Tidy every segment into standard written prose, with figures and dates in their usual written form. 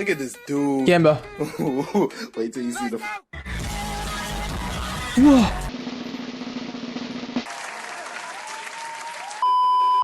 Look at this dude. Gamba. Wait till you see the. Whoa.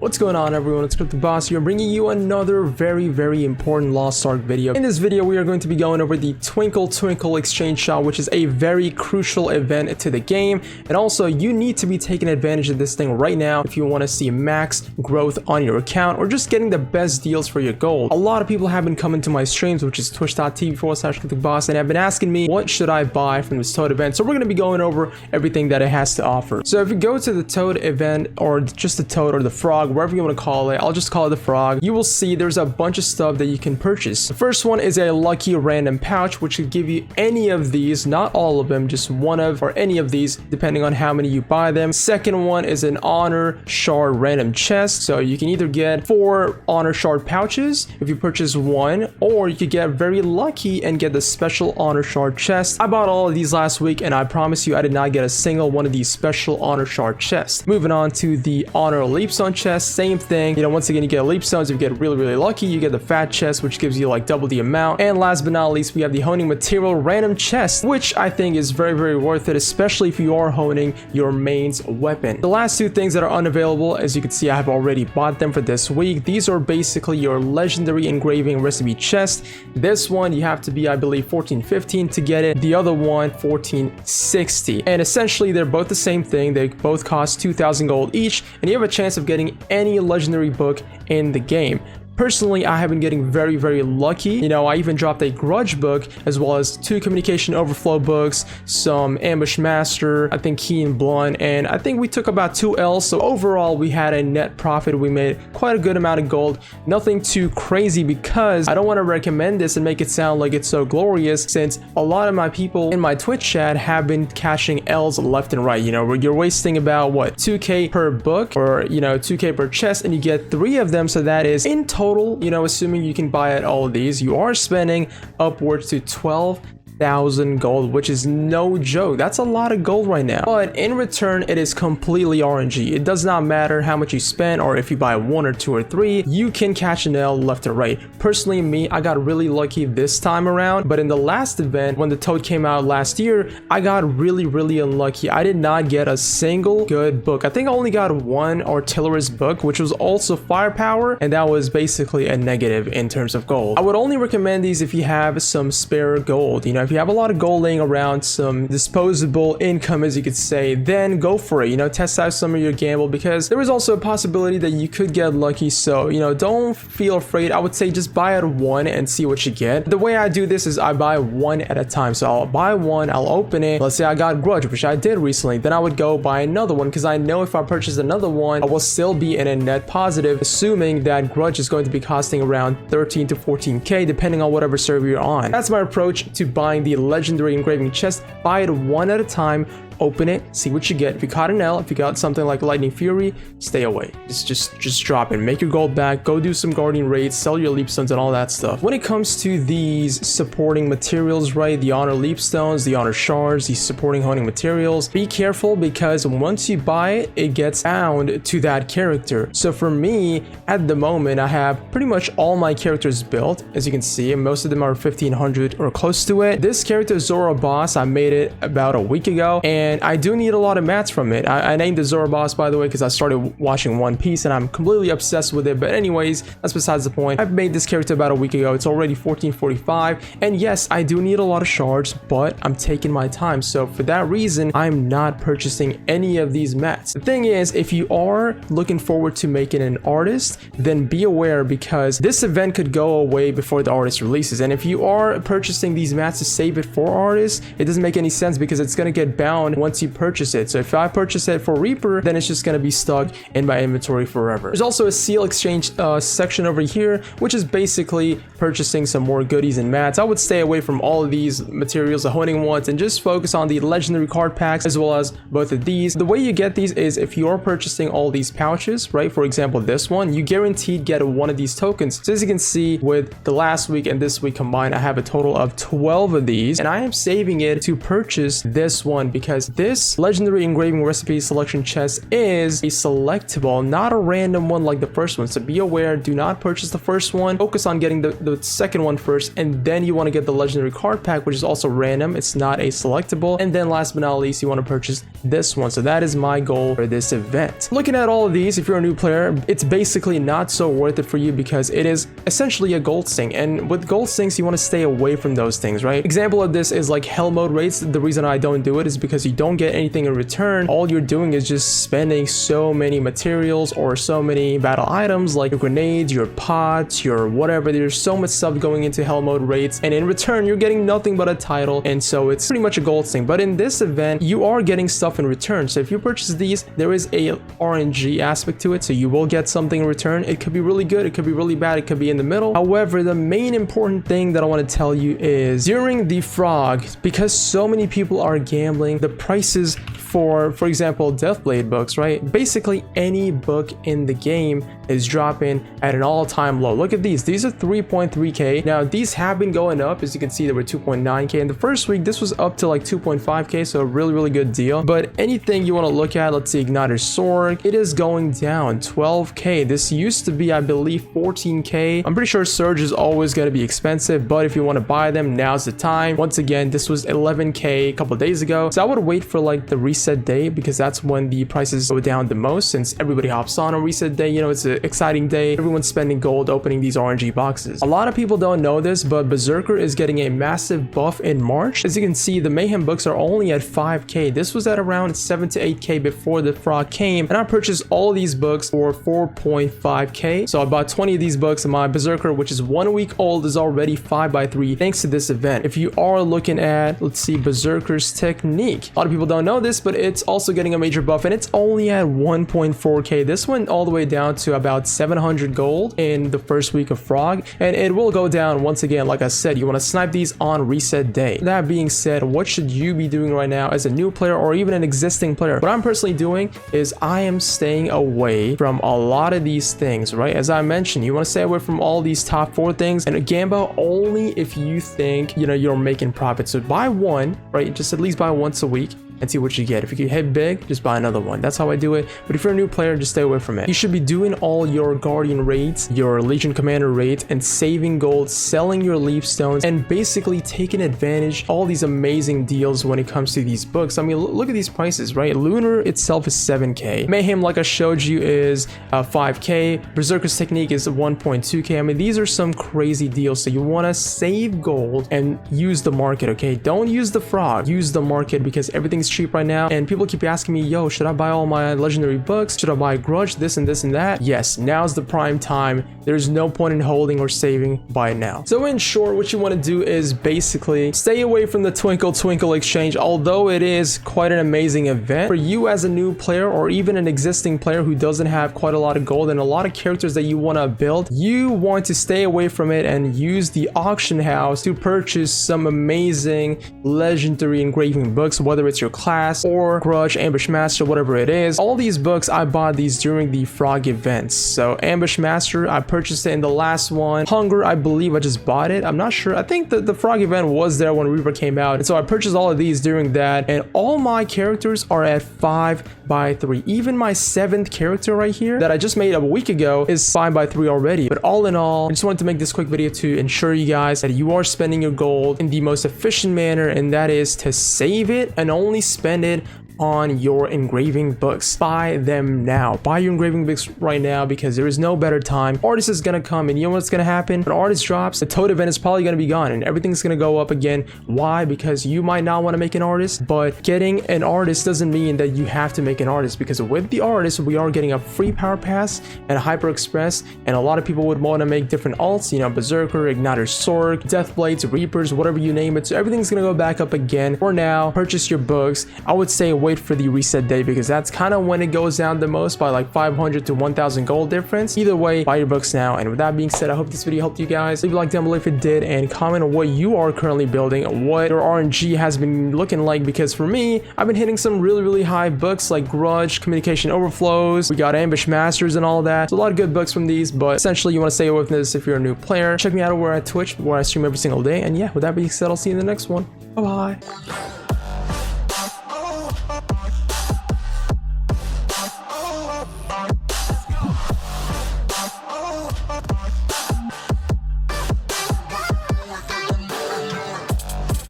What's going on, everyone? It's CryptoBoss here, bringing you another very important Lost Ark video. In this video, we are going to be going over the Twinkle Twinkle Exchange Shop, which is a very crucial event to the game. And also, you need to be taking advantage of this thing right now if you want to see max growth on your account or just getting the best deals for your gold. A lot of people have been coming to my streams, which is twitch.tv/CryptoBoss, and have been asking me, what should I buy from this Toad event? So we're going to be going over everything that it has to offer. So if you go to the Toad event, or just the Toad or the Frog, wherever you want to call it, I'll just call it the Frog, you will see there's a bunch of stuff that you can purchase. The first one is a lucky random pouch, which could give you any of these, not all of them, just one of or any of these depending on how many you buy them. Second one is an honor shard random chest, so you can either get 4 honor shard pouches if you purchase one, or you could get very lucky and get the special honor shard chest. I bought all of these last week, and I promise you I did not get a single one of these special honor shard chests. Moving on to the honor leapstone chest, same thing. You know, once again, you get leapstones. If you get really lucky, you get the fat chest, which gives you like double the amount. And last but not least, we have the honing material random chest, which I think is very worth it, especially if you are honing your main's weapon. The last two things that are unavailable, as you can see, I have already bought them for this week. These are basically your legendary engraving recipe chest. This one you have to be, I believe, 1415 to get it. The other one 1460, and essentially they're both the same thing. They both cost 2,000 gold each, and you have a chance of getting any legendary book in the game. Personally, I have been getting very lucky. You know, I even dropped a grudge book, as well as 2 communication overflow books, some ambush master, I think key and blunt, and I think we took about 2 L's. So overall, we had a net profit. We made quite a good amount of gold. Nothing too crazy, because I don't want to recommend this and make it sound like it's so glorious, since a lot of my people in my Twitch chat have been cashing L's left and right. You know, you're wasting about what, 2k per book, or you know, 2k per chest, and you get 3 of them. So that is in total, you know, assuming you can buy at all of these, you are spending upwards to 12,000 gold, which is no joke. That's a lot of gold right now, but in return it is completely RNG. It does not matter how much you spend, or if you buy 1 or 2 or 3, you can catch an L left or right. Personally, me, I got really lucky this time around, but in the last event, when the Toad came out last year, I got really unlucky. I did not get a single good book. I think I only got 1 artillerist book, which was also firepower, and that was basically a negative in terms of gold. I would only recommend these if you have some spare gold. You know, if you have a lot of gold laying around, some disposable income, as you could say, then go for it. You know, test out some of your gamble, because there is also a possibility that you could get lucky. So, you know, don't feel afraid. I would say just buy at 1 and see what you get. The way I do this is I buy 1 at a time. So I'll buy 1, I'll open it. Let's say I got grudge, which I did recently. Then I would go buy another one, because I know if I purchase another one, I will still be in a net positive, assuming that grudge is going to be costing around 13 to 14k, depending on whatever server you're on. That's my approach to buying the legendary engraving chest. Buy it 1 at a time, open it, see what you get. If you caught an L, if you got something like Lightning Fury, stay away. Just drop it, make your gold back, go do some guardian raids, sell your leapstones and all that stuff. When it comes to these supporting materials, right, the honor leapstones, the honor shards, these supporting honing materials, be careful, because once you buy it, it gets bound to that character. So for me, at the moment, I have pretty much all my characters built. As you can see, most of them are 1500 or close to it. This character, Zoro Boss, I made it about a week ago, and I do need a lot of mats from it. I named the Zoro Boss, by the way, because I started watching One Piece and I'm completely obsessed with it. But anyways, that's besides the point. I've made this character about a week ago. It's already 1445, and yes, I do need a lot of shards, but I'm taking my time. So for that reason, I'm not purchasing any of these mats. The thing is, if you are looking forward to making an artist, then be aware, because this event could go away before the artist releases. And if you are purchasing these mats to save it for artists, it doesn't make any sense, because it's going to get bound once you purchase it. So if I purchase it for Reaper, then it's just going to be stuck in my inventory forever. There's also a seal exchange section over here, which is basically purchasing some more goodies and mats. I would stay away from all of these materials, the honing ones, and just focus on the legendary card packs, as well as both of these. The way you get these is if you are purchasing all these pouches, right? For example, this one, you guaranteed get 1 of these tokens. So as you can see, with the last week and this week combined, I have a total of 12 of these, and I am saving it to purchase this one, because because this legendary engraving recipe selection chest is a selectable, not a random one like the first one. So be aware, do not purchase the first one. Focus on getting the second one first, and then you want to get the legendary card pack, which is also random. It's not a selectable. And then last but not least, you want to purchase this one. So that is my goal for this event. Looking at all of these, if you're a new player, it's basically not so worth it for you because it is essentially a gold sting. And with gold stings, you want to stay away from those things, right? Example of this is like hell mode raids. The reason I don't do it is because you don't get anything in return. All you're doing is just spending so many materials or so many battle items like your grenades, your pots, your whatever. There's so much stuff going into hell mode raids, and in return you're getting nothing but a title, and so it's pretty much a gold sting. But in this event, you are getting stuff in return. So if you purchase these, there is a RNG aspect to it, so you will get something in return. It could be really good, it could be really bad, it could be in the middle. However, the main important thing that I want to tell you is during the frog, because so many people are gambling, the prices for example, Deathblade books, right? Basically any book in the game is dropping at an all-time low. Look at these. These are 3.3k. Now these have been going up. As you can see, they were 2.9k in the first week. This was up to like 2.5k, so a really good deal. But anything you want to look at, let's see, Igniter Sword, it is going down 12k. This used to be, I believe, 14k. I'm pretty sure Surge is always going to be expensive, but if you want to buy them, now's the time. Once again, this was 11k a couple of days ago, so I would wait for like the reset day because that's when the prices go down the most, since everybody hops on reset day. You know, it's an exciting day. Everyone's spending gold opening these RNG boxes. A lot of people don't know this, but Berserker is getting a massive buff in March. As you can see, the Mayhem books are only at 5k. This was at around 7 to 8k before the frog came, and I purchased all these books for 4.5k. So I bought 20 of these books, and my Berserker, which is 1 week old, is already 5x3 thanks to this event. If you are looking at, let's see, Berserker's Technique, a lot of people don't know this, but it's also getting a major buff, and it's only at 1.4k. This went all the way down to about 700 gold in the first week of frog, and it will go down once again. Like I said, you want to snipe these on reset day. That being said, what should you be doing right now as a new player or even an existing player? What I'm personally doing is I am staying away from a lot of these things, right? As I mentioned, you want to stay away from all these top 4 things, and gamble only if you think, you know, you're making profit. So buy one, right? Just at least buy once a week and see what you get. If you can hit big, just buy another one. That's how I do it. But if you're a new player, just stay away from it. You should be doing all your Guardian raids, your Legion Commander raids, and saving gold, selling your Leaf Stones, and basically taking advantage of all these amazing deals when it comes to these books. I mean, look at these prices, right? Lunar itself is 7k. Mayhem, like I showed you, is 5k. Berserker's Technique is 1.2k. I mean, these are some crazy deals. So you want to save gold and use the market, okay? Don't use the frog. Use the market because everything's cheap right now, and people keep asking me, yo, should I buy all my legendary books? Should I buy Grudge, this and this and that? Yes, now's the prime time. There's no point in holding or saving. Buy now. So in short, what you want to do is basically stay away from the Twinkle Twinkle exchange. Although it is quite an amazing event for you as a new player or even an existing player who doesn't have quite a lot of gold and a lot of characters that you want to build, you want to stay away from it and use the auction house to purchase some amazing legendary engraving books, whether it's your class or Grudge, Ambush Master, whatever it is. All these books, I bought these during the frog events. So Ambush Master, I purchased it in the last one. Hunger, I believe I just bought it. I'm not sure. I think the frog event was there when Reaper came out, and so I purchased all of these during that, and all my characters are at 5x3. Even my 7th character right here that I just made a week ago is 5x3 already. But all in all, I just wanted to make this quick video to ensure you guys that you are spending your gold in the most efficient manner, and that is to save it and only spend it on your engraving books. Buy them now. Buy your engraving books right now because there is no better time. Artist is gonna come, and you know what's gonna happen? When Artist drops, the Toad event is probably gonna be gone and everything's gonna go up again. Why? Because you might not want to make an artist, but getting an artist doesn't mean that you have to make an artist, because with the artist we are getting a free power pass and a Hyper Express, and a lot of people would want to make different alts, you know, Berserker, Igniter Sword, Deathblades, Reapers, whatever you name it. So everything's gonna go back up again. For now, purchase your books. I would say wait for the reset day because that's kind of when it goes down the most, by like 500 to 1000 gold difference. Either way, buy your books now. And with that being said, I hope this video helped you guys. Leave a like down below if it did, and comment on what you are currently building, what your RNG has been looking like, because for me, I've been hitting some really high books like Grudge, Communication Overflows, we got Ambush Masters and all that. So a lot of good books from these, but essentially you want to stay away from this if you're a new player. Check me out over at Twitch where I stream every single day. And yeah, with that being said, I'll see you in the next one. Bye bye.